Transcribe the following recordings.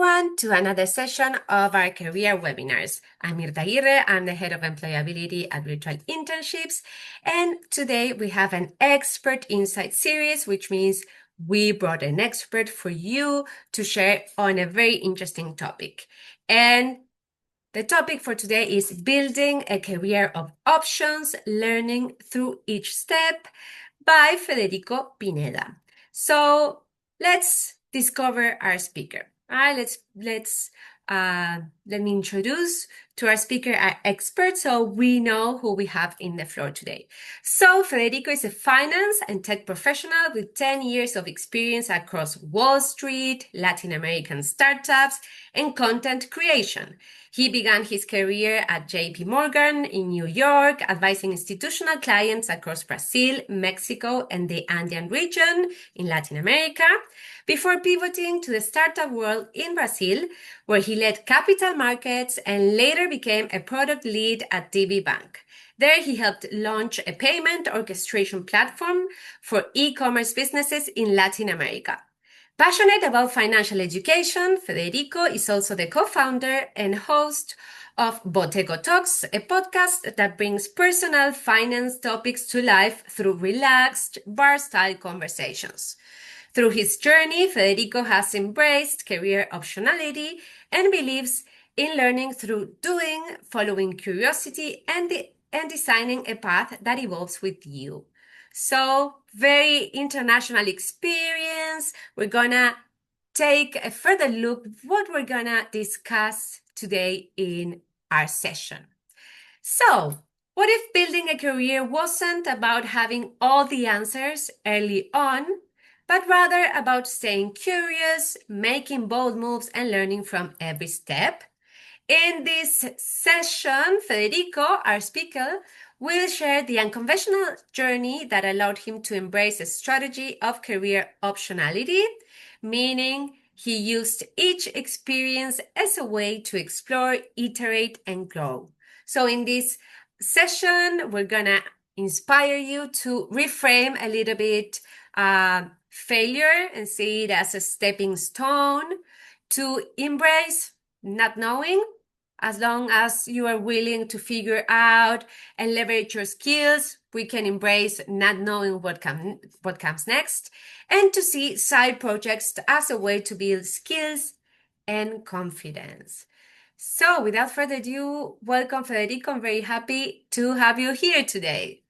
everyone to another session of our career webinars. I'm Mirta Aguirre, I'm the head of employability at Virtual Internships, and today we have an expert insight series, which means we brought an expert for you to share on a very interesting topic. And the topic for today is building a career of options, learning through each step by Federico Pineda. So let's discover our speaker. All right, let me introduce to our speaker, our expert, so we know who we have in the floor today. So Federico is a finance and tech professional with 10 years of experience across Wall Street, Latin American startups, and content creation. He began his career at JP Morgan in New York, advising institutional clients across Brazil, Mexico, and the Andean region in Latin America, before pivoting to the startup world in Brazil, where he led capital markets and later became a product lead at DB Bank. There, he helped launch a payment orchestration platform for e-commerce businesses in Latin America. Passionate about financial education, Federico is also the co-founder and host of Boteco Talks, a podcast that brings personal finance topics to life through relaxed, bar-style conversations. Through his journey, Federico has embraced career optionality and believes in learning through doing, following curiosity, and designing a path that evolves with you. So, very international experience. We're gonna take a further look what we're gonna discuss today in our session. So, what if building a career wasn't about having all the answers early on, but rather about staying curious, making bold moves, and learning from every step? In this session, Federico, our speaker, will share the unconventional journey that allowed him to embrace a strategy of career optionality, meaning he used each experience as a way to explore, iterate, and grow. So in this session, we're gonna inspire you to reframe a little bit failure and see it as a stepping stone, to embrace not knowing, as long as you are willing to figure out and leverage your skills. We can embrace not knowing what comes next, and to see side projects as a way to build skills and confidence. So without further ado, welcome Federico. I'm very happy to have you here today.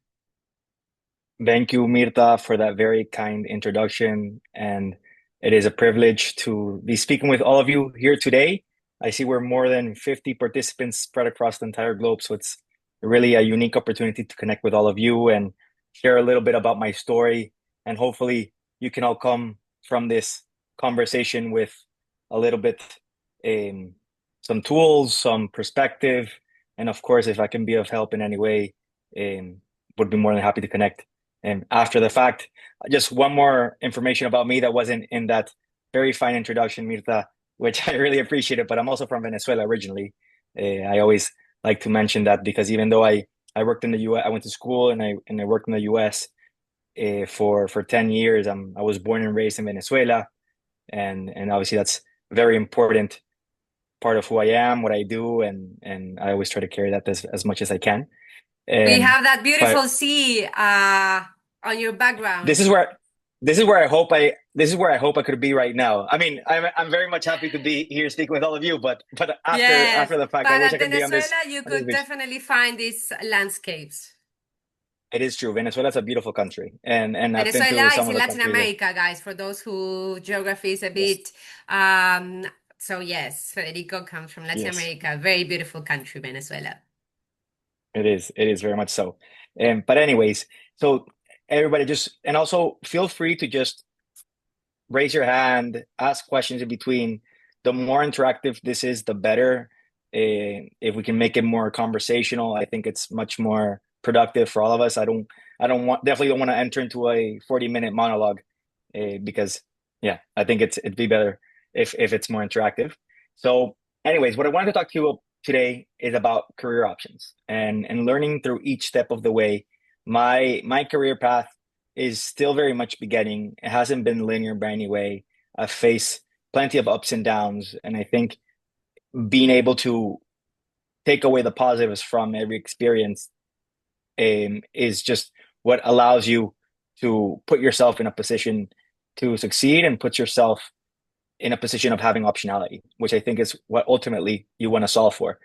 Thank you, Mirta, for that very kind introduction. And it is a privilege to be speaking with all of you here today. I see we're more than 50 participants spread across the entire globe. So it's really a unique opportunity to connect with all of you and share a little bit about my story. And hopefully you can all come from this conversation with a little bit, some tools, some perspective. And of course, if I can be of help in any way, would be more than happy to connect. And after the fact, just one more information about me that wasn't in that very fine introduction, Mirta, which I really appreciate it, but I'm also from Venezuela originally. I always like to mention that because even though I worked in the US, I went to school and I worked in the US for 10 years. I was born and raised in Venezuela, and obviously that's a very important part of who I am, what I do, and I always try to carry that as much as I can. We have that But beautiful sea on your background. this is where I hope I could be right now. I mean, I'm very much happy to be here speaking with all of you, but Yes, after the fact, I but wish I at could be on Venezuela, you this could beach. definitely find these landscapes. It is true. Venezuela is a beautiful country, and I've been to Venezuela is some of in the Latin countries there. America, guys, for those who geography is a Yes, bit. So yes, Federico comes from Latin yes, America, very beautiful country, Venezuela. it is. It is very much so. But anyways, so everybody and also feel free to just raise your hand, ask questions in between. The more interactive this is, the better. If we can make it more conversational, I think it's much more productive for all of us. Definitely don't want to enter into a 40-minute monologue, because yeah, I think it'd be better if it's more interactive. So anyways, what I wanted to talk to you today is about career options and learning through each step of the way. My career path is still very much beginning. It hasn't been linear by any way. I've faced plenty of ups and downs. And I think being able to take away the positives from every experience is just what allows you to put yourself in a position to succeed and puts yourself in a position of having optionality, which I think is what ultimately you want to solve for.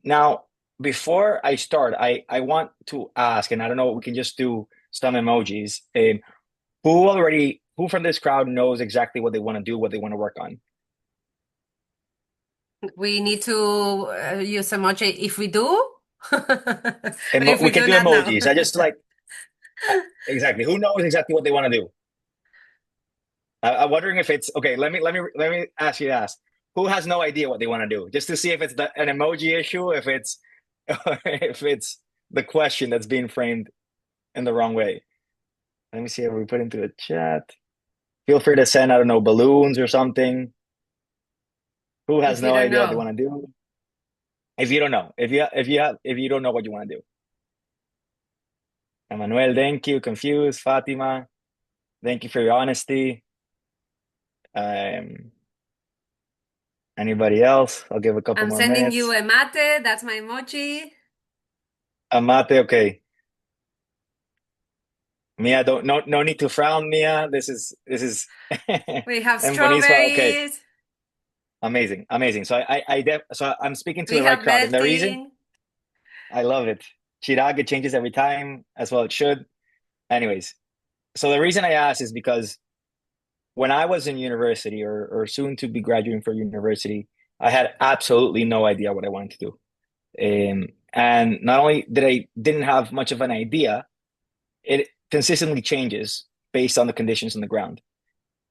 Now, before I start, I want to ask, and I don't know, we can just do some emojis. Who from this crowd knows exactly what they want to do, what they want to work on? We need to use emoji if we do, or if We we can do do not know. emojis. I just like exactly who knows exactly what they want to do. I'm wondering if it's okay. Let me ask you this: who has no idea what they want to do? Just to see if it's an emoji issue, if it's if it's the question that's being framed in the wrong way. Let me see if we put into the chat. Feel free to send, I don't know, balloons or something. Who has If you no don't idea what they know. want to do? If you don't know, if you don't know what you want to do. Emmanuel, thank you. Confused. Fatima, thank you for your honesty. Um, Anybody else? I'll give a couple I'm more sending you minutes. a mate. That's my emoji. Amate, okay. Mia, don't no need to frown, Mia. This is We have and Buenisma, okay. strawberries. Amazing, amazing. So I'm speaking to We the right have crowd. And the reason belting. I love it. Chirag, it changes every time, as well it should. Anyways, so the reason I asked is because when I was in university or soon to be graduating for university, I had absolutely no idea what I wanted to do. And not only didn't have much of an idea, it consistently changes based on the conditions on the ground.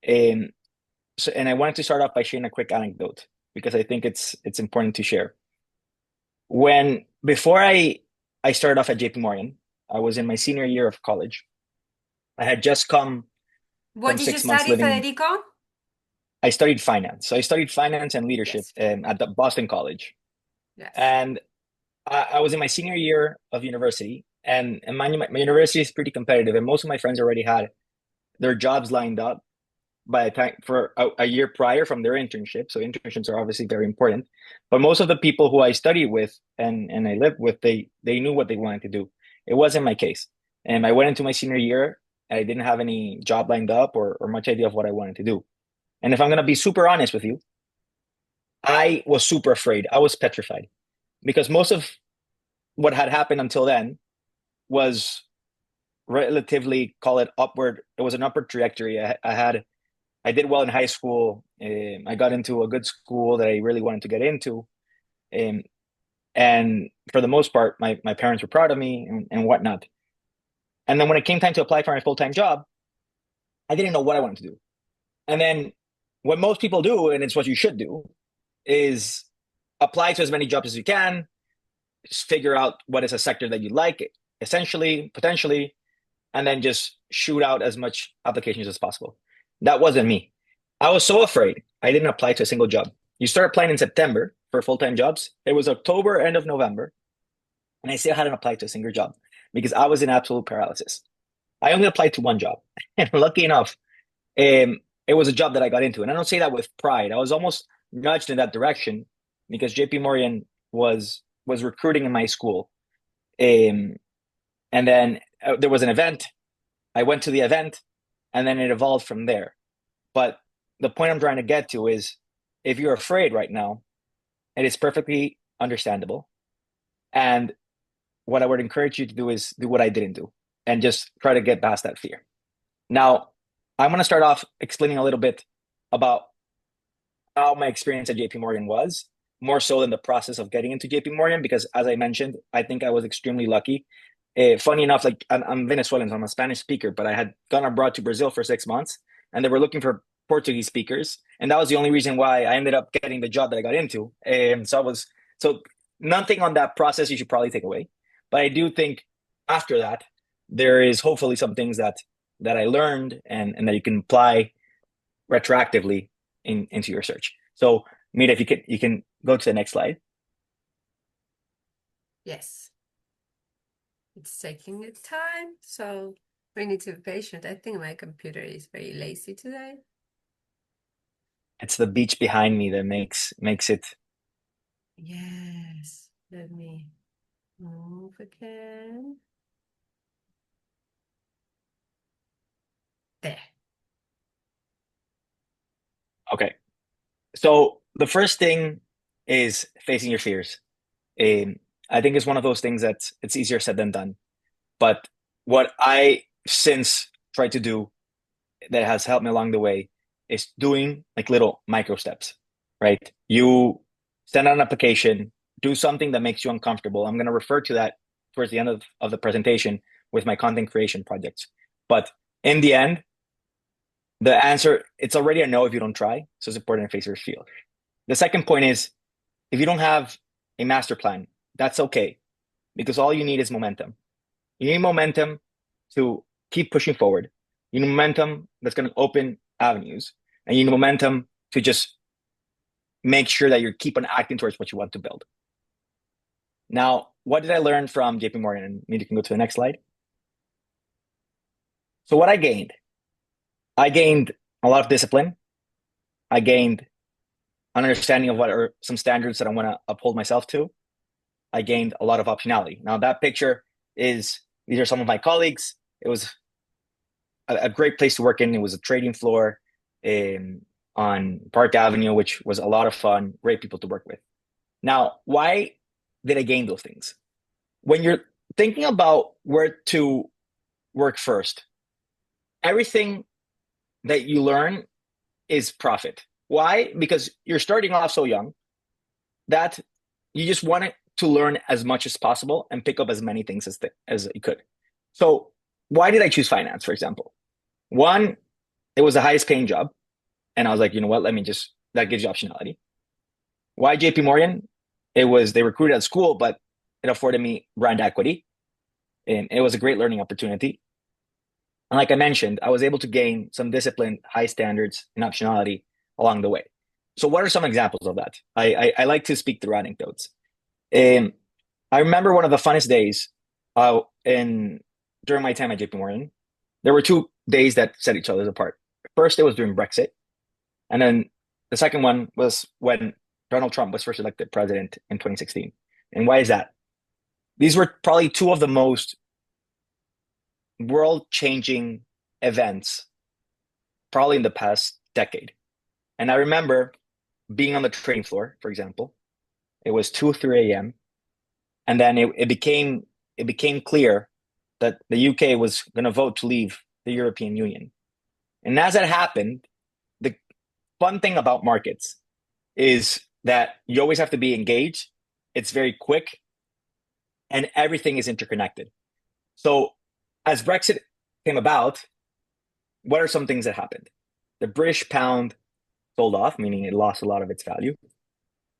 Um, and I wanted to start off by sharing a quick anecdote because I think it's important to share. When before I started off at JP Morgan, I was in my senior year of college. I had just come What from did you 6 months study, living. Federico? I studied finance. So I studied finance and leadership Yes. at the Boston College. Yes. And I was in my senior year of university. And my university is pretty competitive. And most of my friends already had their jobs lined up by the time for a year prior from their internship. So internships are obviously very important. But most of the people who I studied with and I lived with, they knew what they wanted to do. It wasn't my case. And I went into my senior year and I didn't have any job lined up or much idea of what I wanted to do. And if I'm gonna be super honest with you, I was super afraid. I was petrified because most of what had happened until then was relatively, call it upward. It was an upward trajectory. I did well in high school. I got into a good school that I really wanted to get into. Um, and for the most part, my parents were proud of me and whatnot. And then when it came time to apply for my full-time job, I didn't know what I wanted to do. And then what most people do, and it's what you should do, is apply to as many jobs as you can, figure out what is a sector that you like, essentially, potentially, and then just shoot out as much applications as possible. That wasn't me. I was so afraid. I didn't apply to a single job. You start applying in September for full-time jobs. It was October, end of November, and I still hadn't applied to a single job because I was in absolute paralysis. I only applied to one job, and lucky enough, it was a job that I got into. And I don't say that with pride. I was almost nudged in that direction because JP Morgan was recruiting in my school. Um, and then there was an event. I went to the event, and then it evolved from there. But the point I'm trying to get to is if you're afraid right now, it is perfectly understandable. And what I would encourage you to do is do what I didn't do and just try to get past that fear. Now, I'm going to start off explaining a little bit about how my experience at JP Morgan was, more so than the process of getting into JP Morgan, because as I mentioned, I think I was extremely lucky. Funny enough, like I'm Venezuelan, so I'm a Spanish speaker, but I had gone abroad to Brazil for 6 months and they were looking for Portuguese speakers. And that was the only reason why I ended up getting the job that I got into. So nothing on that process you should probably take away. But I do think after that, there is hopefully some things that I learned and that you can apply retroactively into your search. So, Mira, if you can go to the next slide. Yes. It's taking its time, so we need to be patient. I think my computer is very lazy today. It's the beach behind me that makes it. Yes. Let me move again. There. Okay. So the first thing is facing your fears. Um, I think it's one of those things that it's easier said than done. But what I since tried to do that has helped me along the way is doing like little micro steps, right? You send out an application, do something that makes you uncomfortable. I'm going to refer to that towards the end of the presentation with my content creation projects. But in the end, the answer, it's already a no if you don't try. So it's important to face your fear. The second point is if you don't have a master plan, that's okay because all you need is momentum. You need momentum to keep pushing forward. You need momentum that's going to open avenues, and you need momentum to just make sure that you keep on acting towards what you want to build. Now, what did I learn from JP Morgan? And maybe you can go to the next slide. So what I gained a lot of discipline. I gained an understanding of what are some standards that I want to uphold myself to. I gained a lot of optionality. Now that picture is, these are some of my colleagues. It was a great place to work in. It was a trading floor on Park Avenue, which was a lot of fun, great people to work with. Now, why did I gain those things? When you're thinking about where to work first, everything that you learn is profit. Why? Because you're starting off so young that you just want to learn as much as possible and pick up as many things as you could. So, why did I choose finance, for example? One, it was the highest paying job. And I was like, you know what? Let me just, that gives you optionality. Why JP Morgan? It was, they recruited at school, but it afforded me brand equity. And it was a great learning opportunity. And like I mentioned, I was able to gain some discipline, high standards, and optionality along the way. So, what are some examples of that? I like to speak through anecdotes. Um, I remember one of the funnest days in during my time at JP Morgan. There were 2 days that set each other apart. First, it was during Brexit. And then the second one was when Donald Trump was first elected president in 2016. And why is that? These were probably two of the most world changing events, probably in the past decade. And I remember being on the trading floor, for example. It was 2 3 a.m. And then it became clear that the UK was going to vote to leave the European Union. And as that happened, the fun thing about markets is that you always have to be engaged. It's very quick and everything is interconnected. So as Brexit came about, what are some things that happened? The British pound sold off, meaning it lost a lot of its value.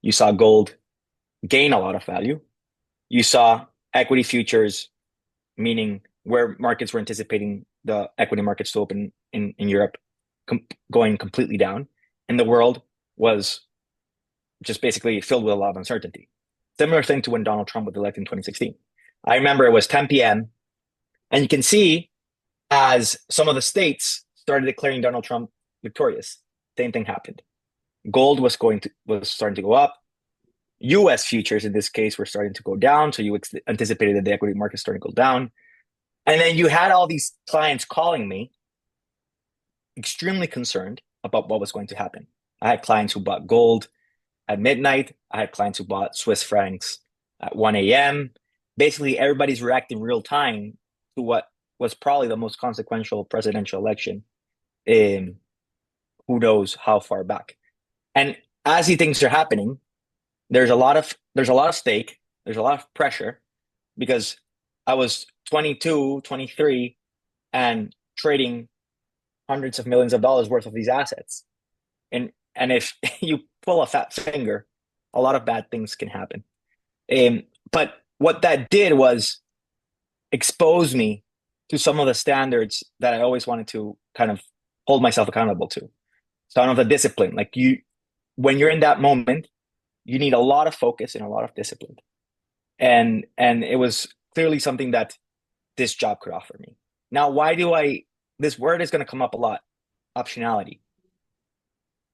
You saw gold gain a lot of value. You saw equity futures, meaning where markets were anticipating the equity markets to open in Europe, going completely down. And the world was just basically filled with a lot of uncertainty. Similar thing to when Donald Trump was elected in 2016. I remember it was 10 p.m. and you can see as some of the states started declaring Donald Trump victorious, same thing happened. Gold was starting to go up. U.S. futures in this case were starting to go down, so you anticipated that the equity market starting to go down. And then you had all these clients calling me, extremely concerned about what was going to happen. I had clients who bought gold at midnight. I had clients who bought Swiss francs at 1 a.m. Basically, everybody's reacting real time to what was probably the most consequential presidential election in who knows how far back. And as these things are happening, there's a lot of stake, there's a lot of pressure because I was 22, 23 and trading hundreds of millions of dollars worth of these assets. And if you pull a fat finger, a lot of bad things can happen. But what that did was expose me to some of the standards that I always wanted to kind of hold myself accountable to. Some of the discipline, like when you're in that moment, you need a lot of focus and a lot of discipline. And it was clearly something that this job could offer me. Now, why do I? This word is going to come up a lot. Optionality.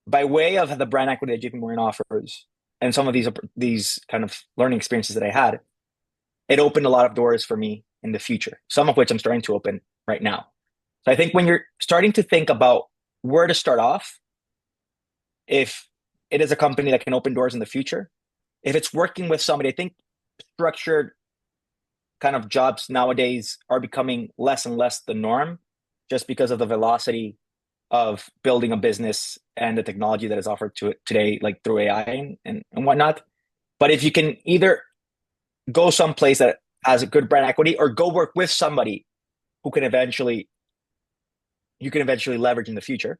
by way of the brand equity that JP Morgan offers and some of these kind of learning experiences that I had, it opened a lot of doors for me in the future, some of which I'm starting to open right now. So I think when you're starting to think about where to start off, if it is a company that can open doors in the future, if it's working with somebody, I think structured kind of jobs nowadays are becoming less and less the norm just because of the velocity of building a business and the technology that is offered to it today, like through AI and whatnot. But if you can either go someplace that has a good brand equity or go work with somebody who can eventually you can eventually leverage in the future,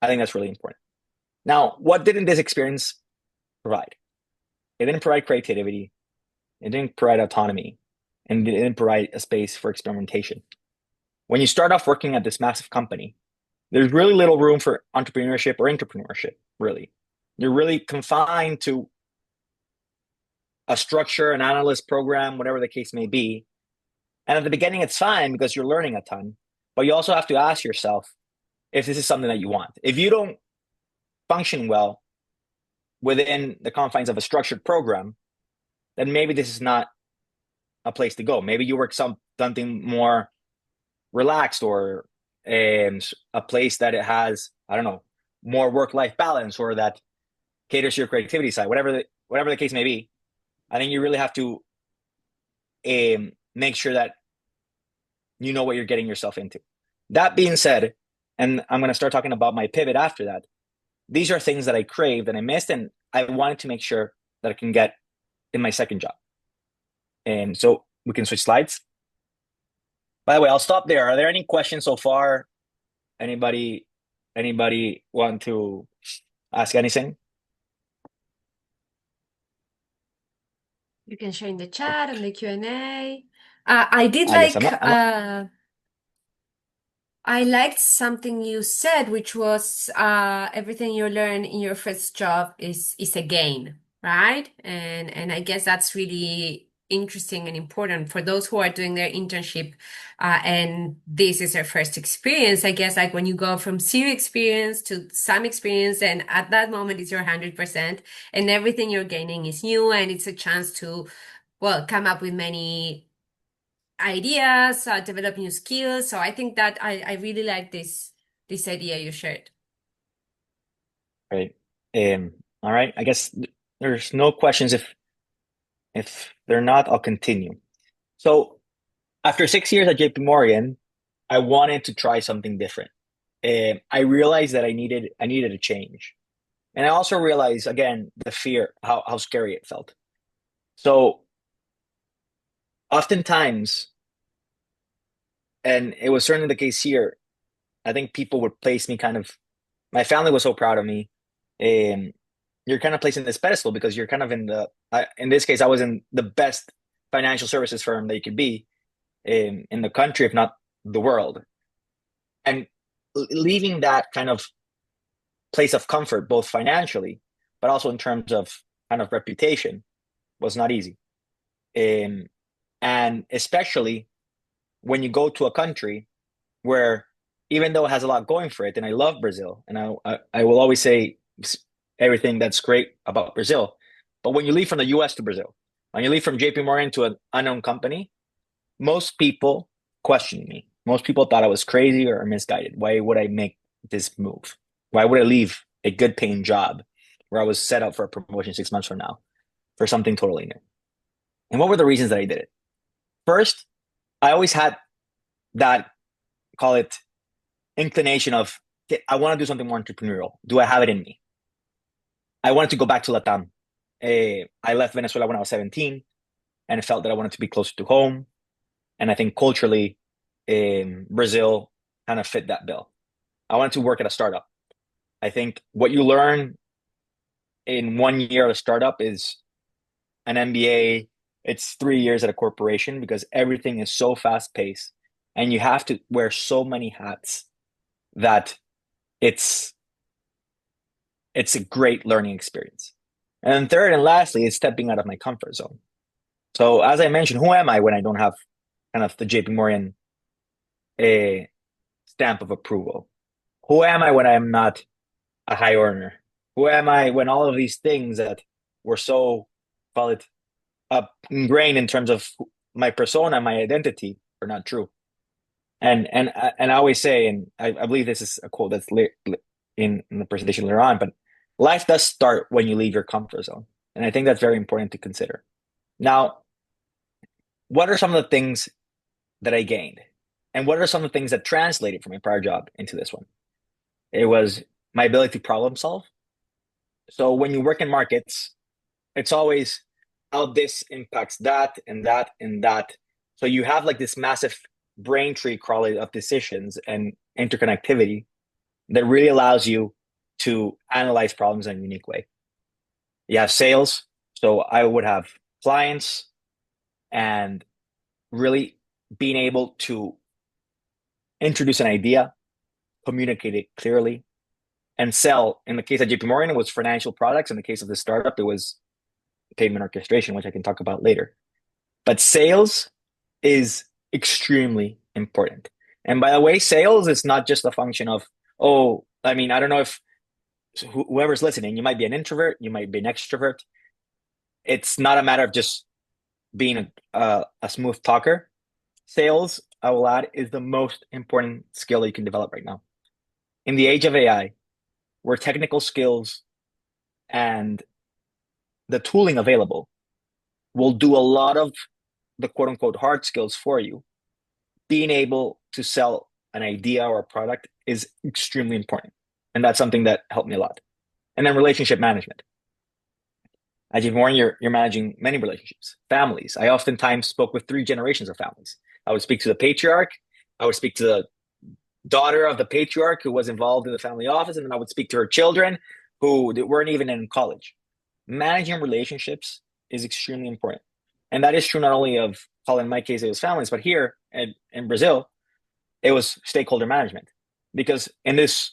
I think that's really important. Now, what didn't this experience provide? It didn't provide creativity, it didn't provide autonomy, and it didn't provide a space for experimentation. When you start off working at this massive company, there's really little room for entrepreneurship or entrepreneurship, really. You're really confined to a structure, an analyst program, whatever the case may be. And at the beginning, it's fine because you're learning a ton, but you also have to ask yourself if this is something that you want. If you don't function well within the confines of a structured program, then maybe this is not a place to go. Maybe you work something more relaxed or a place that it has, I don't know, more work-life balance or that caters to your creativity side, whatever the case may be. I think you really have to make sure that you know what you're getting yourself into. That being said, and I'm going to start talking about my pivot after that, these are things that I craved and I missed, and I wanted to make sure that I can get in my second job. And so we can switch slides. By the way, I'll stop there. Are there any questions so far? Anybody want to ask anything? You can share in the chat and the Q&A. I did I guess like I'm not. I liked something you said, which was everything you learn in your first job is a gain, right? And I guess that's really interesting and important for those who are doing their internship, and this is their first experience. I guess like when you go from zero experience to some experience, and at that moment it's your 100%, and everything you're gaining is new, and it's a chance to, well, come up with many ideas, develop new skills. So I think that I really like this idea you shared. Right. All right. I guess there's no questions. If they're not, I'll continue. So after 6 years at JP Morgan, I wanted to try something different. I realized that I needed a change. And I also realized again the fear, how scary it felt. So oftentimes, and it was certainly the case here, I think people would place me kind of, my family was so proud of me. Um, you're kind of placed in this pedestal because you're kind of in this case, I was in the best financial services firm that you could be in the country, if not the world. And leaving that kind of place of comfort, both financially, but also in terms of kind of reputation, was not easy. Um, and especially when you go to a country where, even though it has a lot going for it, and I love Brazil, and I will always say everything that's great about Brazil, but when you leave from the US to Brazil, when you leave from JP Morgan to an unknown company, most people questioned me. Most people thought I was crazy or misguided. Why would I make this move? Why would I leave a good paying job where I was set up for a promotion 6 months from now for something totally new? And what were the reasons that I did it? First, I always had that, call it, inclination of, "Okay, I want to do something more entrepreneurial. Do I have it in me?" I wanted to go back to Latam. I left Venezuela when I was 17 and felt that I wanted to be closer to home. And I think culturally, Brazil kind of fit that bill. I wanted to work at a startup. I think what you learn in 1 year at a startup is an MBA. It's 3 years at a corporation because everything is so fast paced and you have to wear so many hats that it's it's a great learning experience. And then third and lastly is stepping out of my comfort zone. So as I mentioned, who am I when I don't have kind of the JP Morgan stamp of approval? Who am I when I'm not a high earner? Who am I when all of these things that were so, call it, ingrained in terms of my persona, my identity, are not true? And I always say, and I believe this is a quote that's in the presentation later on, but life does start when you leave your comfort zone, and I think that's very important to consider. Now, what are some of the things that I gained, and what are some of the things that translated from my prior job into this one? It was my ability to problem solve. So when you work in markets, it's always how this impacts that and that and that. So you have like this massive brain tree crawling of decisions and interconnectivity that really allows you to analyze problems in a unique way. You have sales. So I would have clients and really being able to introduce an idea, communicate it clearly, and sell. In the case of JP Morgan, it was financial products. In the case of the startup, it was payment orchestration, which I can talk about later. But sales is extremely important. And by the way, sales is not just a function of, oh, I mean, I don't know if whoever's listening, you might be an introvert, you might be an extrovert. It's not a matter of just being a smooth talker. Sales, I will add, is the most important skill you can develop right now. In the age of AI, where technical skills and the tooling available will do a lot of the quote unquote hard skills for you, being able to sell an idea or a product is extremely important. And that's something that helped me a lot. And then relationship management. As you've warned, you're managing many relationships, families. I oftentimes spoke with three generations of families. I would speak to the patriarch, I would speak to the daughter of the patriarch who was involved in the family office, and then I would speak to her children who weren't even in college. Managing relationships is extremely important. And that is true not only of, well, in my case, it was families, but here in Brazil, it was stakeholder management. Because in this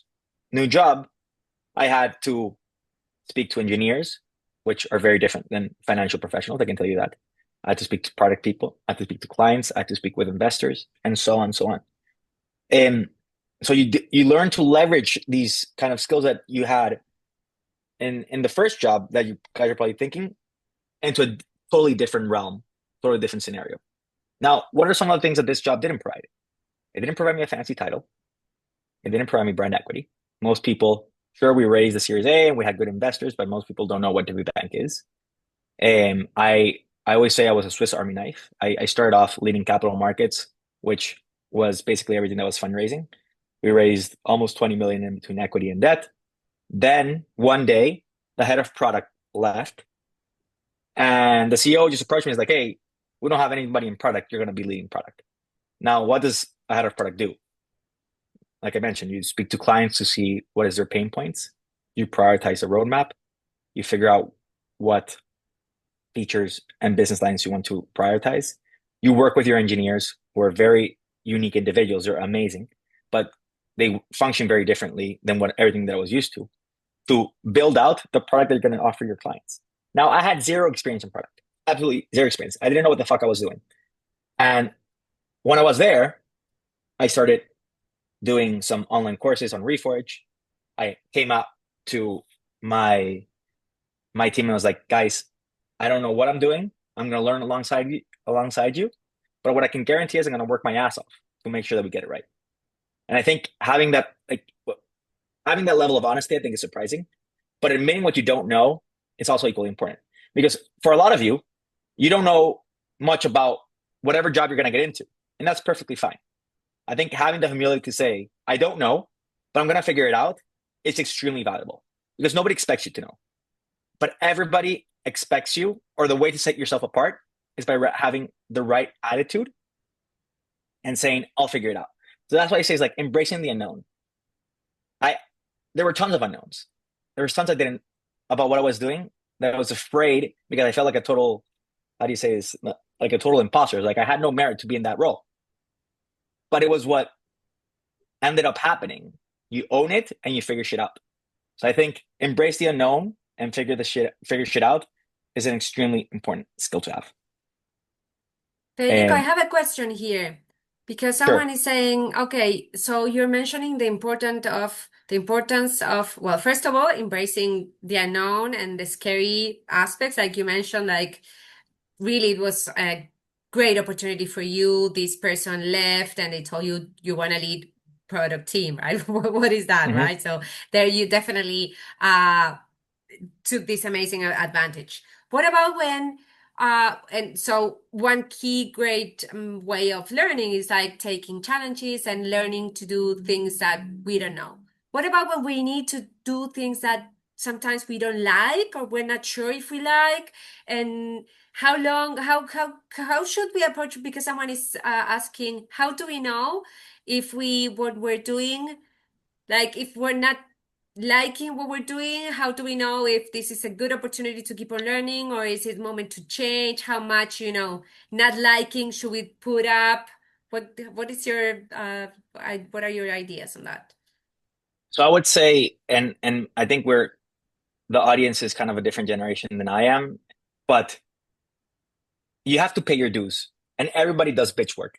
new job, I had to speak to engineers, which are very different than financial professionals. I can tell you that. I had to speak to product people. I had to speak to clients. I had to speak with investors, and so on, and so on. And so you learn to leverage these kind of skills that you had in the first job that you guys are probably thinking into a totally different realm, totally different scenario. Now, what are some of the things that this job didn't provide? It didn't provide me a fancy title. It didn't provide me brand equity. Most people, sure, we raised the Series A and we had good investors, but most people don't know what WB Bank is. And I always say I was a Swiss Army knife. I started off leading capital markets, which was basically everything that was fundraising. We raised almost 20 million in between equity and debt. Then one day, the head of product left, and the CEO just approached me. He's like, "Hey, we don't have anybody in product. You're going to be leading product." Now, what does a head of product do? Like I mentioned, you speak to clients to see what is their pain points. You prioritize a roadmap. You figure out what features and business lines you want to prioritize. You work with your engineers who are very unique individuals. They're amazing, but they function very differently than what everything that I was used to build out the product that you're going to offer your clients. Now, I had zero experience in product, absolutely zero experience. I didn't know what the fuck I was doing. And when I was there, I started doing some online courses on Reforge. I came out to my team and was like, guys, I don't know what I'm doing. I'm going to learn alongside you. But what I can guarantee is I'm going to work my ass off to make sure that we get it right. And I think having that level of honesty, I think is surprising. But admitting what you don't know is also equally important. Because for a lot of you, you don't know much about whatever job you're going to get into. And that's perfectly fine. I think having the humility to say, I don't know, but I'm going to figure it out, is extremely valuable because nobody expects you to know. But everybody expects you, or the way to set yourself apart is by having the right attitude and saying, I'll figure it out. So that's why I say is like embracing the unknown. There were tons of unknowns. There was tons I didn't about what I was doing that I was afraid because I felt like a total, how do you say this? Like a total imposter. Like I had no merit to be in that role. But it was what ended up happening. You own it and you figure shit out. So I think embrace the unknown and figure shit out is an extremely important skill to have. Federico, I And have a question here Because Sure. someone is saying, okay, so you're mentioning the importance of, well, first of all, embracing the unknown and the scary aspects, like you mentioned, like really it was a great opportunity for you. This person left and they told you you want to lead product team, right? What is that, Hmm. right? So there you definitely uh took this amazing advantage. What about when, and so one key great way of learning is like taking challenges and learning to do things that we don't know. What about when we need to do things that sometimes we don't like or we're not sure if we like? And how should we approach it? Because someone is asking, how do we know if what we're doing, like if we're not liking what we're doing, how do we know if this is a good opportunity to keep on learning or is it moment to change? How much, not liking should we put up? What is your what are your ideas on that? So I would say, and I think the audience is kind of a different generation than I am, but you have to pay your dues, and everybody does bitch work.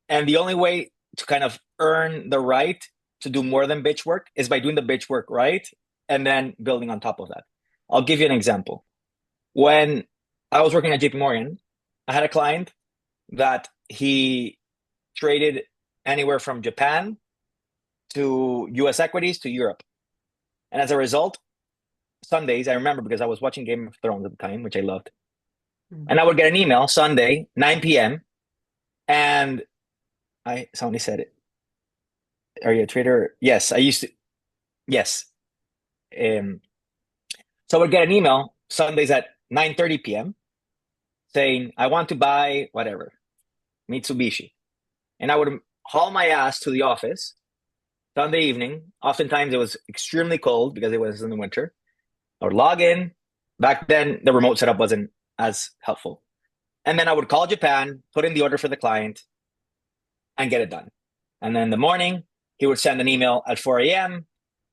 And the only way to kind of earn the right to do more than bitch work is by doing the bitch work right and then building on top of that. I'll give you an example. When I was working at JP Morgan, I had a client that he traded anywhere from Japan to US equities to Europe. And as a result, Sundays, I remember because I was watching Game of Thrones at the time, which I loved. Mm. And I would get an email Sunday, 9 p.m. And somebody said it. Are you a trader? Yes, I used to. Yes. Um, so I would get an email Sundays at 9:30 p.m. saying, I want to buy whatever, Mitsubishi. And I would haul my ass to the office Sunday evening. Oftentimes it was extremely cold because it was in the winter. I would log in. Back then, the remote setup wasn't as helpful. And then I would call Japan, put in the order for the client, and get it done. And then in the morning, he would send an email at 4 a.m.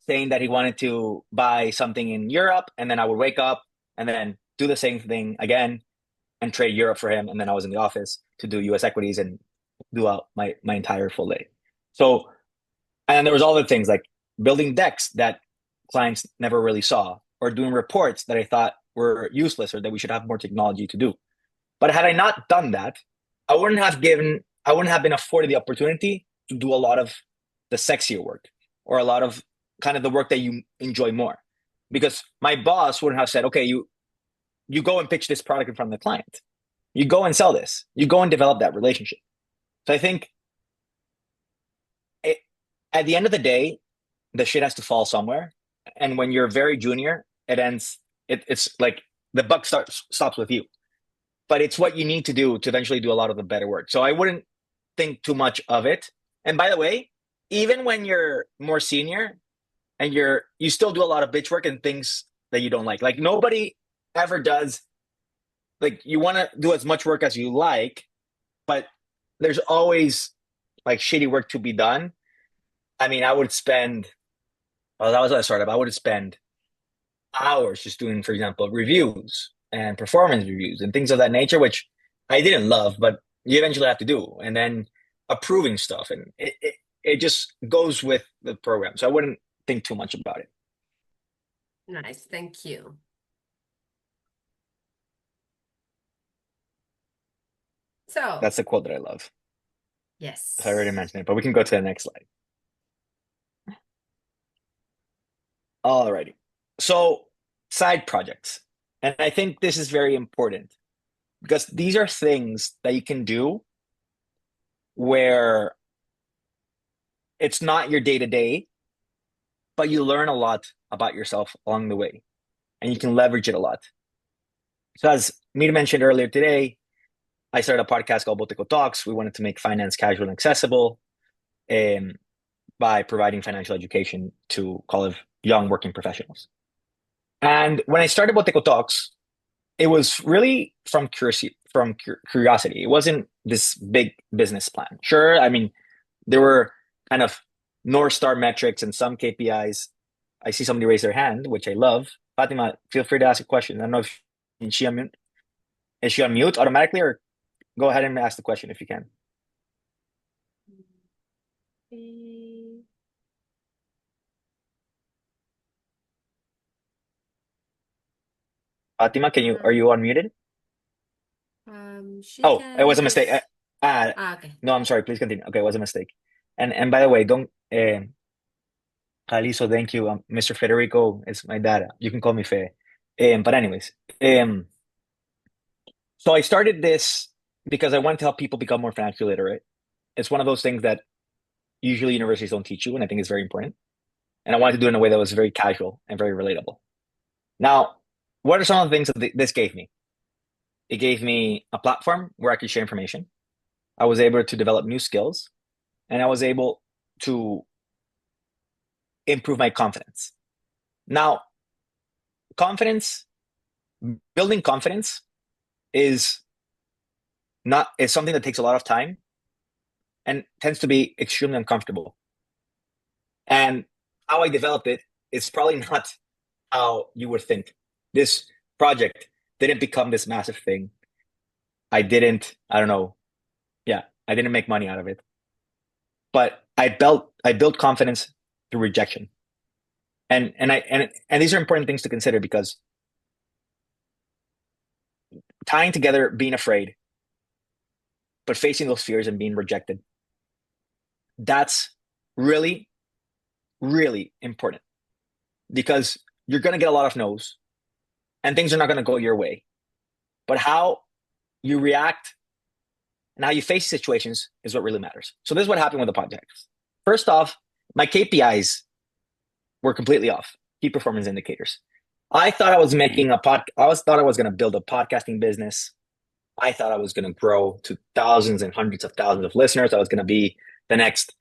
saying that he wanted to buy something in Europe. And then I would wake up and then do the same thing again and trade Europe for him. And then I was in the office to do US equities and do out my entire full day. So, and there was other things like building decks that clients never really saw, or doing reports that I thought were useless or that we should have more technology to do. But had I not done that, I wouldn't have been afforded the opportunity to do a lot of the sexier work or a lot of kind of the work that you enjoy more. Because my boss wouldn't have said, okay, you go and pitch this product in front of the client. You go and sell this. You go and develop that relationship. So I think it, at the end of the day, the shit has to fall somewhere. And when you're very junior, it's like the buck stops with you. But it's what you need to do to eventually do a lot of the better work. So I wouldn't think too much of it. And by the way, even when you're more senior and you still do a lot of bitch work and things that you don't like. Like nobody ever does. Like you want to do as much work as you like, but there's always like shitty work to be done. I mean, I would spend. Well, that was a startup. I would spend hours just doing, for example, reviews and performance reviews and things of that nature, which I didn't love, but you eventually have to do. And then approving stuff, and it just goes with the program. So I wouldn't think too much about it. Nice, thank you. So, That's the quote that I love. So I already yes. mentioned it, but we can go to the next slide. Alrighty. So side projects. And I think this is very important because these are things that you can do where it's not your day to day, but you learn a lot about yourself along the way and you can leverage it a lot. So, as Mita mentioned earlier today, I started a podcast called Boteco Talks. We wanted to make finance casual and accessible um, by providing financial education to call it young working professionals. And when I started Boteco Talks, it was really from curiosity. It wasn't this big business plan. Sure, I mean, there were kind of North Star metrics and some KPIs. I see somebody raise their hand, which I love. Fatima, feel free to ask a question. I don't know if is she on mute. Is she on mute automatically, or go ahead and ask the question if you can. Eh, Fatima, are you unmuted? she Oh, it was can a mistake. just. Uh, Okay. no, I'm sorry. Please continue. Okay, it was a mistake. And by the way, don't, Jaliso, thank you. Mr. Federico is my dad. You can call me Fe. But anyways, um, so I started this because I wanted to help people become more financially literate. It's one of those things that usually universities don't teach you, and I think it's very important. And I wanted to do it in a way that was very casual and very relatable. Now, what are some of the things that this gave me? It gave me a platform where I could share information. I was able to develop new skills, and I was able to improve my confidence. Now, confidence, building confidence is not is something that takes a lot of time and tends to be extremely uncomfortable. And how I developed it is probably not how you would think. This project didn't become this massive thing. I don't know, yeah, I didn't make money out of it. But I built confidence through rejection. And these are important things to consider because tying together being afraid, but facing those fears and being rejected, that's really, really important because you're going to get a lot of no's and things are not going to go your way. But how you react and how you face situations is what really matters. So this is what happened with the project. First off, my KPIs were completely off, key performance indicators. I thought I was making a pod. I was thought I was going to build a podcasting business. I thought I was going to grow to thousands and hundreds of thousands of listeners. I was going to be the next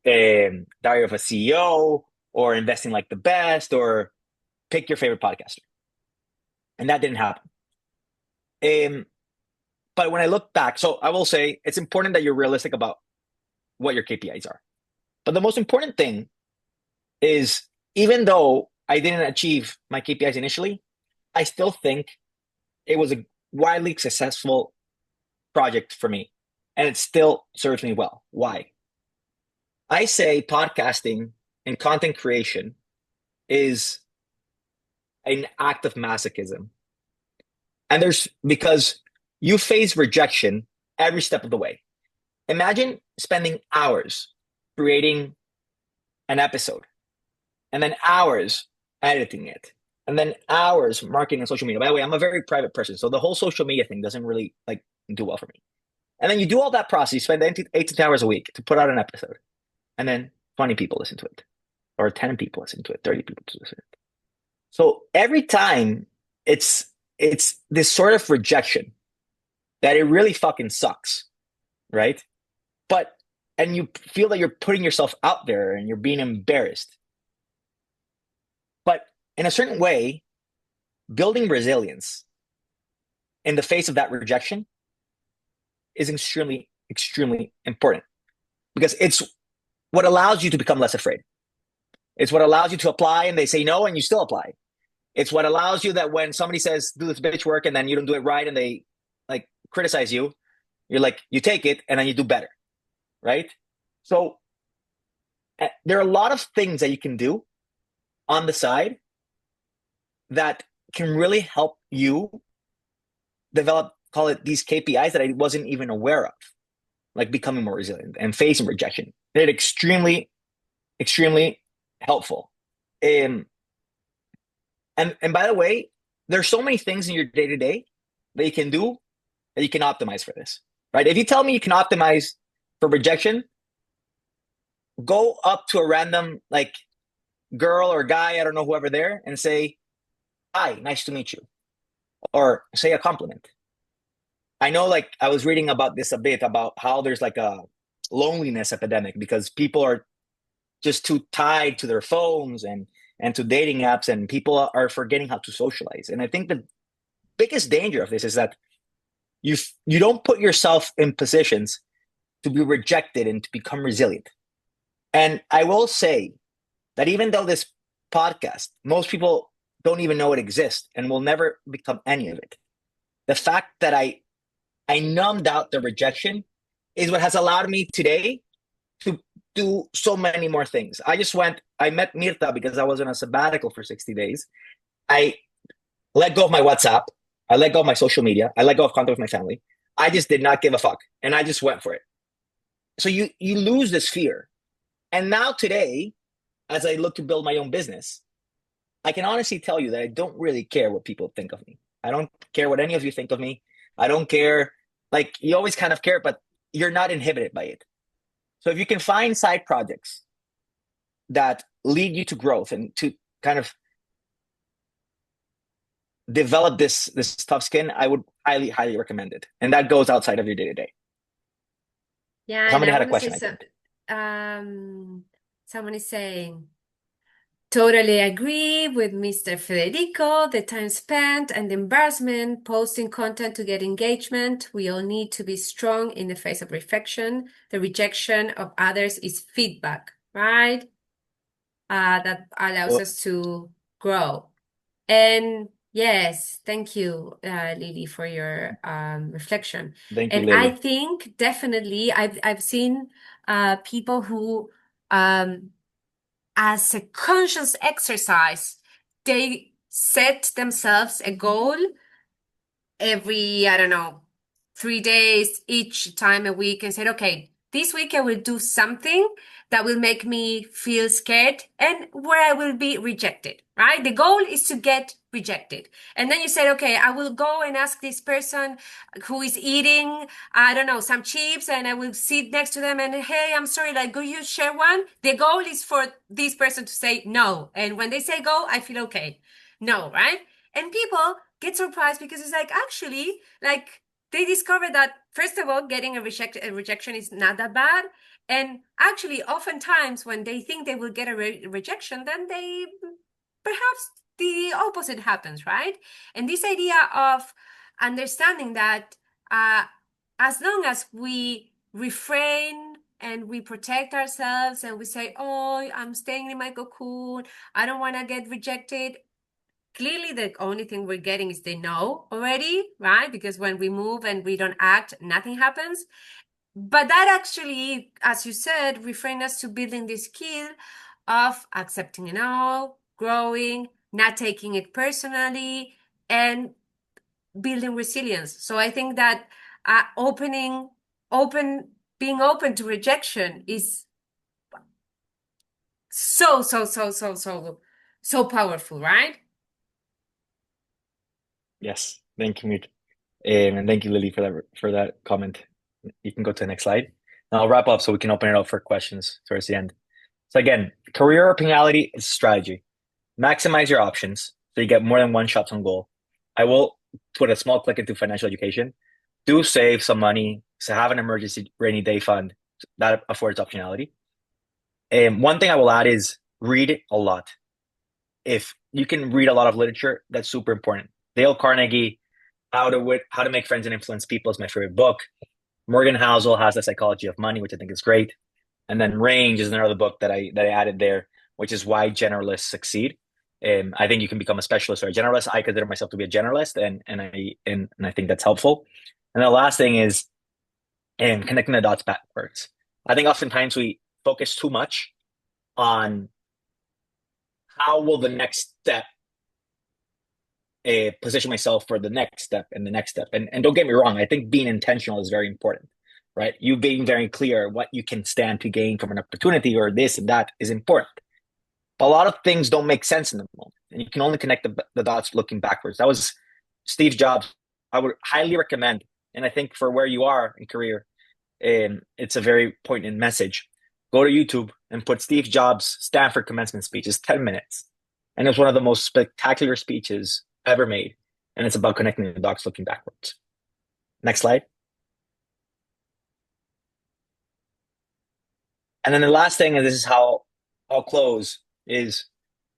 Diary of a CEO or investing like the best or pick your favorite podcaster. And that didn't happen. Um, but when I look back, so I will say it's important that you're realistic about what your KPIs are. But the most important thing is even though I didn't achieve my KPIs initially, I still think it was a widely successful project for me. And it still serves me well. Why? I say podcasting and content creation is an act of masochism. And there's because you face rejection every step of the way. Imagine spending hours creating an episode and then hours editing it and then hours marketing on social media. By the way, I'm a very private person, so the whole social media thing doesn't really like do well for me. And then you do all that process, you spend 8 to 10 hours a week to put out an episode, and then 20 people listen to it, or 10 people listen to it, 30 people listen to it. So every time it's it's this sort of rejection that it really fucking sucks, right? But and you feel that you're putting yourself out there and you're being embarrassed. But in a certain way, building resilience in the face of that rejection is extremely, extremely important because it's what allows you to become less afraid. It's what allows you to apply and they say no and you still apply. It's what allows you that when somebody says do this bitch work and then you don't do it right and they like criticize you, you're like, you take it and then you do better, right? So there are a lot of things that you can do on the side that can really help you develop, call it these KPIs that I wasn't even aware of, like becoming more resilient and facing rejection. They're extremely, extremely helpful. Um, and by the way, there's so many things in your day to day that you can do that you can optimize for this, right? If you tell me you can optimize for rejection, go up to a random like girl or guy, I don't know, whoever there, and say, "Hi, nice to meet you," or say a compliment. I know, like I was reading about this a bit about how there's like a loneliness epidemic because people are just too tied to their phones and to dating apps, and people are forgetting how to socialize. And I think the biggest danger of this is that you don't put yourself in positions to be rejected and to become resilient. And I will say that even though this podcast, most people don't even know it exists and will never become any of it. The fact that I numbed out the rejection is what has allowed me today to do so many more things. I met Mirta because I was on a sabbatical for 60 days. I let go of my WhatsApp. I let go of my social media. I let go of contact with my family. I just did not give a fuck. And I just went for it. So you lose this fear. And now today, as I look to build my own business, I can honestly tell you that I don't really care what people think of me. I don't care what any of you think of me. I don't care. Like, you always kind of care, but you're not inhibited by it. So if you can find side projects that lead you to growth and to kind of develop this tough skin, I would highly recommend it. And that goes outside of your day to day. Yeah, and Somebody I had a want to say question, I so. think. Someone is saying, totally agree with Mr. Federico. The time spent and the embarrassment posting content to get engagement. We all need to be strong in the face of rejection. The rejection of others is feedback, right? That allows Well, us to grow. And yes, thank you, Lily, for your reflection. thank you, And I Lily. think definitely I've seen people who as a conscious exercise, they set themselves a goal every, I don't know, 3 days, each time a week, and said, okay, this week I will do something that will make me feel scared and where I will be rejected, right? The goal is to get rejected. And then you said, okay, I will go and ask this person who is eating, I don't know, some chips, and I will sit next to them and, hey, I'm sorry, like, could you share one? The goal is for this person to say no. And when they say go, I feel okay. No, right? And people get surprised because it's like, actually, like, they discover that, first of all, getting a rejection is not that bad. And actually, oftentimes, when they think they will get a rejection, then they perhaps the opposite happens, right? And this idea of understanding that as long as we refrain and we protect ourselves and we say, oh, I'm staying in my cocoon, I don't want to get rejected. Clearly, the only thing we're getting is the no already, right? Because when we move and we don't act, nothing happens. But that actually, as you said, refrain us to building this skill of accepting a no, growing, not taking it personally, and building resilience. So I think that open, being open to rejection is so powerful, right? Yes. Thank you, Mir. And thank you, Lily, for that comment. You can go to the next slide. And I'll wrap up so we can open it up for questions towards the end. So again, career optionality is strategy. Maximize your options so you get more than one shot on goal. I will put a small click into financial education. Do save some money, so have an emergency rainy day fund that affords optionality. And one thing I will add is read a lot. If you can read a lot of literature, that's super important. Dale Carnegie, How to Make Friends and Influence People is my favorite book. Morgan Housel has The Psychology of Money, which I think is great. And then Range is another book that I added there, which is Why Generalists Succeed. I think you can become a specialist or a generalist. I consider myself to be a generalist, and I think that's helpful. And the last thing is connecting the dots backwards. I think oftentimes we focus too much on how will the next step position myself for the next step and the next step. And don't get me wrong, I think being intentional is very important, right? You being very clear what you can stand to gain from an opportunity or this and that is important. But a lot of things don't make sense in the moment, and you can only connect the dots looking backwards. That was Steve Jobs. I would highly recommend, and I think for where you are in career, it's a very poignant message. Go to YouTube and put Steve Jobs' Stanford commencement speech. It's 10 minutes. And it's one of the most spectacular speeches ever made. And it's about connecting the dots looking backwards. Next slide. And then the last thing, and this is how I'll close, is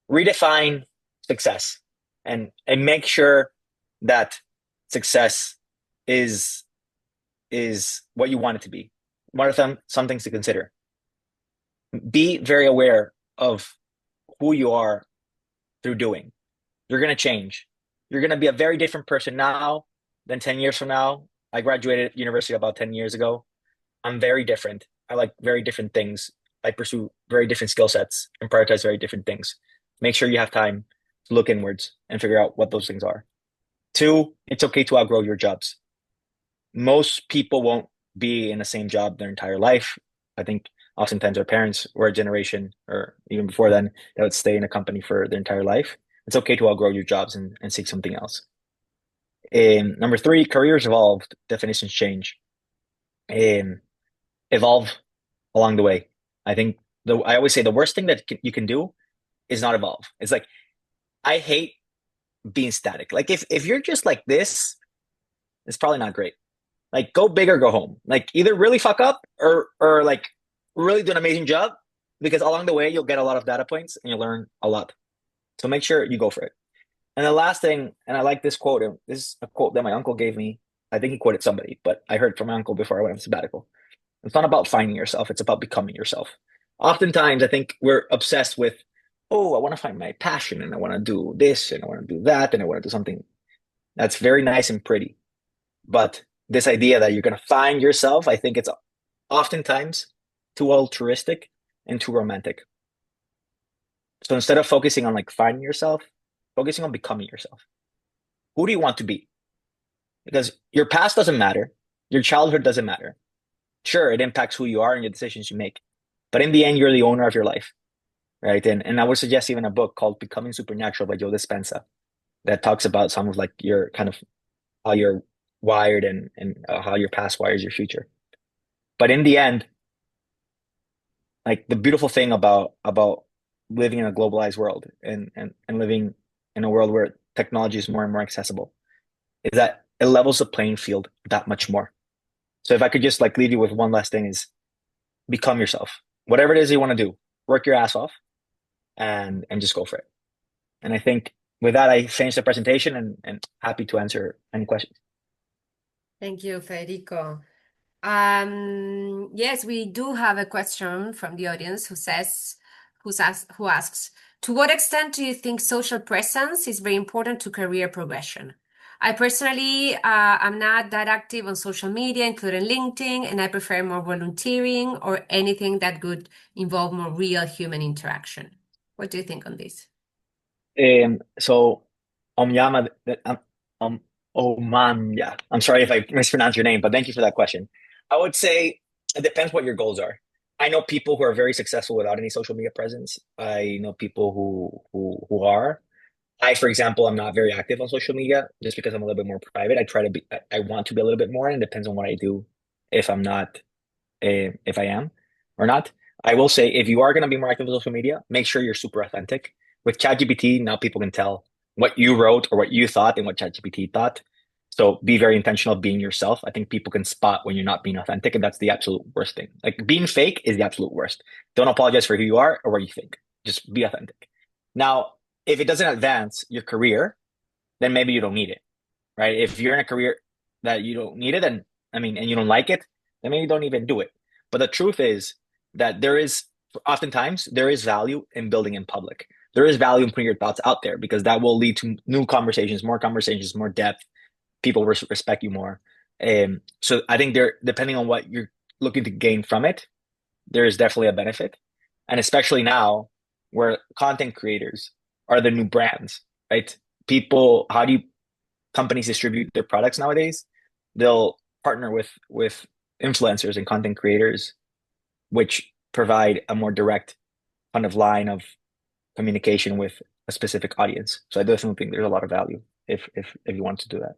redefine success and make sure that success is what you want it to be. What are some things to consider? Be very aware of who you are through doing. You're going to change. You're going to be a very different person now than 10 years from now. I graduated university about 10 years ago. I'm very different. I like very different things. I pursue very different skill sets and prioritize very different things. Make sure you have time to look inwards and figure out what those things are. Two, it's okay to outgrow your jobs. Most people won't be in the same job their entire life. I think oftentimes our parents were a generation, or even before then, that would stay in a company for their entire life. It's okay to outgrow your jobs and seek something else. Number three, careers evolve, definitions change. Um, Evolve along the way. I think I always say the worst thing that you can do is not evolve. It's like I hate being static. Like if you're just like this, it's probably not great. Like go big or go home. Like either really fuck up or like really do an amazing job because along the way you'll get a lot of data points and you'll learn a lot. So make sure you go for it. And the last thing, and I like this quote. This is a quote that my uncle gave me. I think he quoted somebody, but I heard from my uncle before I went on sabbatical. It's not about finding yourself, it's about becoming yourself. Oftentimes, I think we're obsessed with, oh, I want to find my passion and I want to do this and I want to do that and I want to do something that's very nice and pretty. But this idea that you're going to find yourself, I think it's oftentimes too altruistic and too romantic. So instead of focusing on like finding yourself, focusing on becoming yourself. Who do you want to be? Because your past doesn't matter, your childhood doesn't matter. Sure, it impacts who you are and your decisions you make. But in the end, you're the owner of your life, right? And I would suggest even a book called Becoming Supernatural by Joe Dispenza that talks about some of like your kind of how you're wired and how your past wires your future. But in the end, like the beautiful thing about living in a globalized world and living in a world where technology is more and more accessible is that it levels the playing field that much more. So if I could just like leave you with one last thing is become yourself. Whatever it is you want to do, work your ass off and just go for it. And I think with that, I finished the presentation and happy to answer any questions. Thank you, Federico. Yes, we do have a question from the audience who asks, to what extent do you think social presence is very important to career progression? I personally am not that active on social media, including LinkedIn, and I prefer more volunteering or anything that could involve more real human interaction. What do you think on this? So Omyama, um, Omanya. I'm sorry if I mispronounced your name, but thank you for that question. I would say it depends what your goals are. I know people who are very successful without any social media presence. I know people who are. I, for example, am not very active on social media just because I'm a little bit more private. I try to be, I want to be a little bit more, and it depends on what I do. If I'm not, if I am or not, I will say if you are going to be more active on social media, make sure you're super authentic. With ChatGPT, now people can tell what you wrote or what you thought and what ChatGPT thought. So be very intentional being yourself. I think people can spot when you're not being authentic, and that's the absolute worst thing. Like being fake is the absolute worst. Don't apologize for who you are or what you think. Just be authentic. Now, if it doesn't advance your career, then maybe you don't need it, right? If you're in a career that you don't need it, then I mean, and you don't like it, then maybe don't even do it. But the truth is that there is oftentimes there is value in building in public. There is value in putting your thoughts out there because that will lead to new conversations, more depth. People respect you more. So I think there, depending on what you're looking to gain from it, there is definitely a benefit. And especially now where content creators are the new brands, right? People, how do you companies distribute their products nowadays? They'll partner with influencers and content creators, which provide a more direct kind of line of communication with a specific audience. So I definitely think there's a lot of value if you want to do that.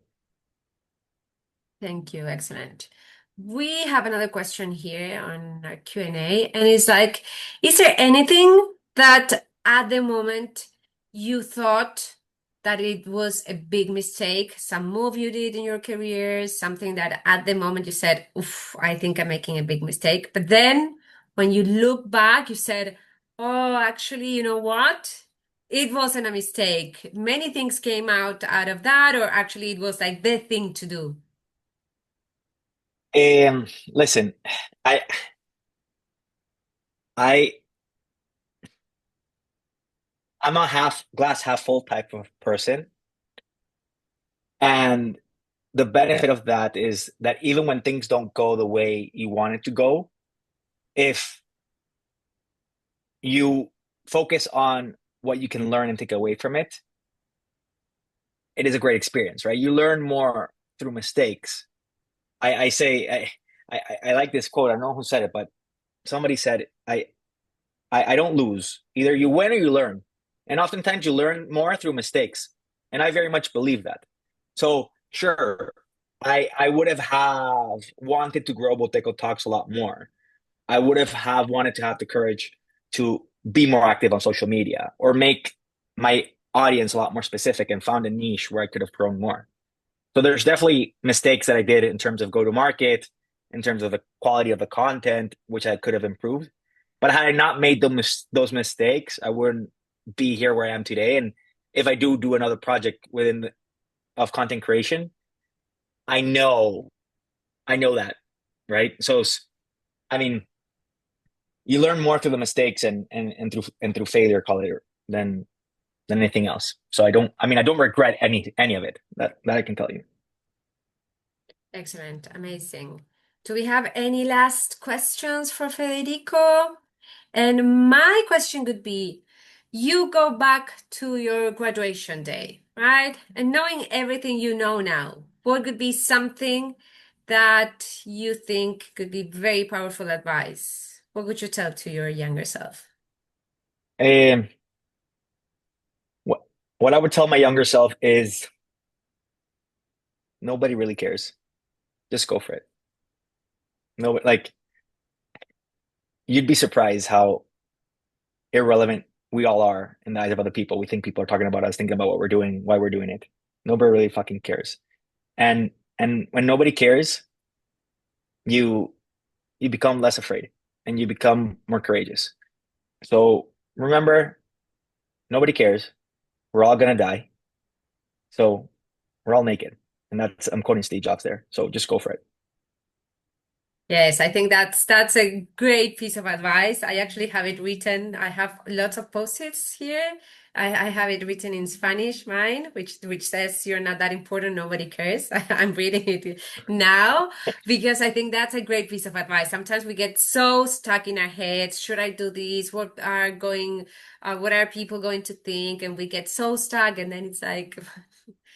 Thank you. Excellent. We have another question here on our Q&A, and it's like, is there anything that at the moment you thought that it was a big mistake, some move you did in your career, something that at the moment you said, oof, I think I'm making a big mistake. But then when you look back, you said, oh, actually, you know what? It wasn't a mistake. Many things came out of that, or actually it was like the thing to do. Listen, I I I'm a half glass half full type of person, and the benefit of that is that even when things don't go the way you want it to go, if you focus on what you can learn and take away from it, it is a great experience, right? You learn more through mistakes. I say I like this quote. I don't know who said it, but somebody said, I don't lose. Either you win or you learn. And oftentimes you learn more through mistakes. And I very much believe that. So sure, I would have wanted to grow Boteco Talks a lot more. I would have wanted to have the courage to be more active on social media or make my audience a lot more specific and found a niche where I could have grown more. So there's definitely mistakes that I did in terms of go to market, in terms of the quality of the content, which I could have improved. But had I not made those mistakes, I wouldn't be here where I am today. And if I do another project of content creation, I know I know that, right? So I mean, you learn more through the mistakes and through failure, call it, than anything else. So I don't regret any of it. That I can tell you. Excellent. Amazing. Do we have any last questions for Federico? And my question would be, you go back to your graduation day, right? And knowing everything you know now, what could be something that you think could be very powerful advice? What would you tell to your younger self? Um, what what I would tell my younger self is nobody really cares. Just go for it. No, like you'd be surprised how irrelevant we all are in the eyes of other people. We think people are talking about us, thinking about what we're doing, why we're doing it. Nobody really fucking cares. And when nobody cares, you you become less afraid and you become more courageous. So remember, nobody cares. We're all gonna die. So we're all naked. And that's I'm quoting Steve Jobs there. So just go for it. Yes, I think that's a great piece of advice. I actually have it written. I have lots of post-its here. I have it written in Spanish, mine, which says you're not that important, nobody cares. I'm reading it now because I think that's a great piece of advice. Sometimes we get so stuck in our heads. Should I do this? What are people going to think? And we get so stuck, and then it's like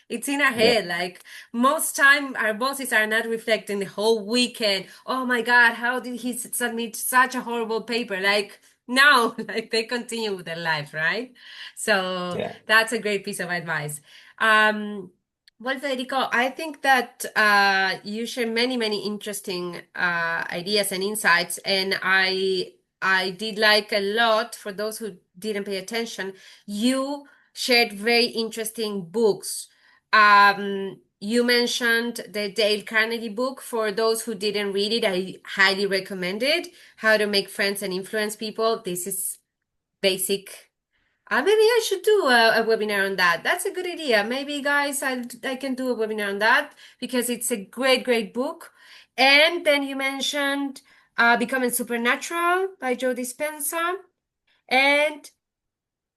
it's in our Yeah. head. Like most time, our bosses are not reflecting the whole weekend. Oh my God, how did he submit such a horrible paper? Like no, like they continue with their life, right? So Yeah. that's a great piece of advice. Well, Federico, I think that you share many interesting ideas and insights, and I did like a lot. For those who didn't pay attention, you shared very interesting books. You mentioned the Dale Carnegie book. For those who didn't read it, I highly recommend it. How to Make Friends and Influence People. This is basic. Maybe I should do a webinar on that. That's a good idea. Maybe, guys, I can do a webinar on that because it's a great book. And then you mentioned Becoming Supernatural by Joe Dispenza and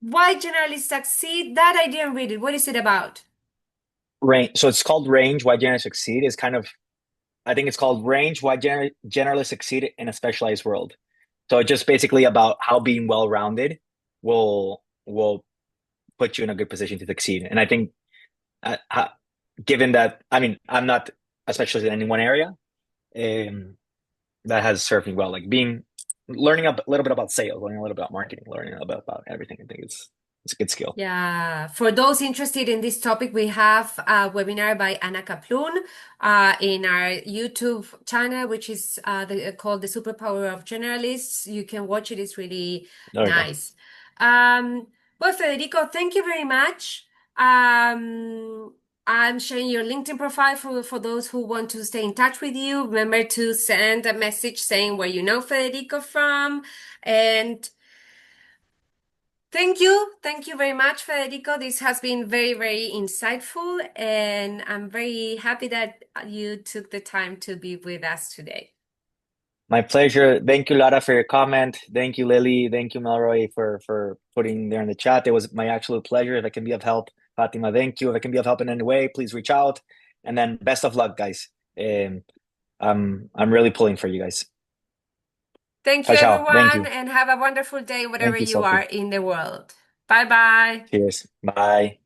Why Generalists Succeed. That I didn't read it. What is it about? Range. So it's called Range, Why Generalists Succeed is kind of I think it's called Range, Why Generalists Succeed in a Specialized World. So it's just basically about how being well-rounded will put you in a good position to succeed. And I think given that, I mean, I'm not a specialist in any one area, um, that has served me well. Like learning a little bit about sales, learning a little bit about marketing, learning a little bit about everything. I think it's a good skill. Yeah, for those interested in this topic, we have a webinar by Anna Kaplun in our YouTube channel, which is called The Superpower of Generalists. You can watch it, it's really There we go. nice. Um, well, Federico, thank you very much. I'm sharing your LinkedIn profile for those who want to stay in touch with you. Remember to send a message saying where you know Federico from. And thank you. Thank you very much, Federico. This has been very insightful, and I'm very happy that you took the time to be with us today. My pleasure. Thank you, Lara, for your comment. Thank you, Lily. Thank you, Melroy, for putting there in the chat. It was my absolute pleasure. If I can be of help, Fatima, thank you. If I can be of help in any way, please reach out. And then best of luck, guys. I'm really pulling for you guys. Thank you, Ciao, ciao. Thank everyone, you. and have a wonderful day wherever Thank you, you are Sophie. in the world. Bye bye. Cheers. Bye.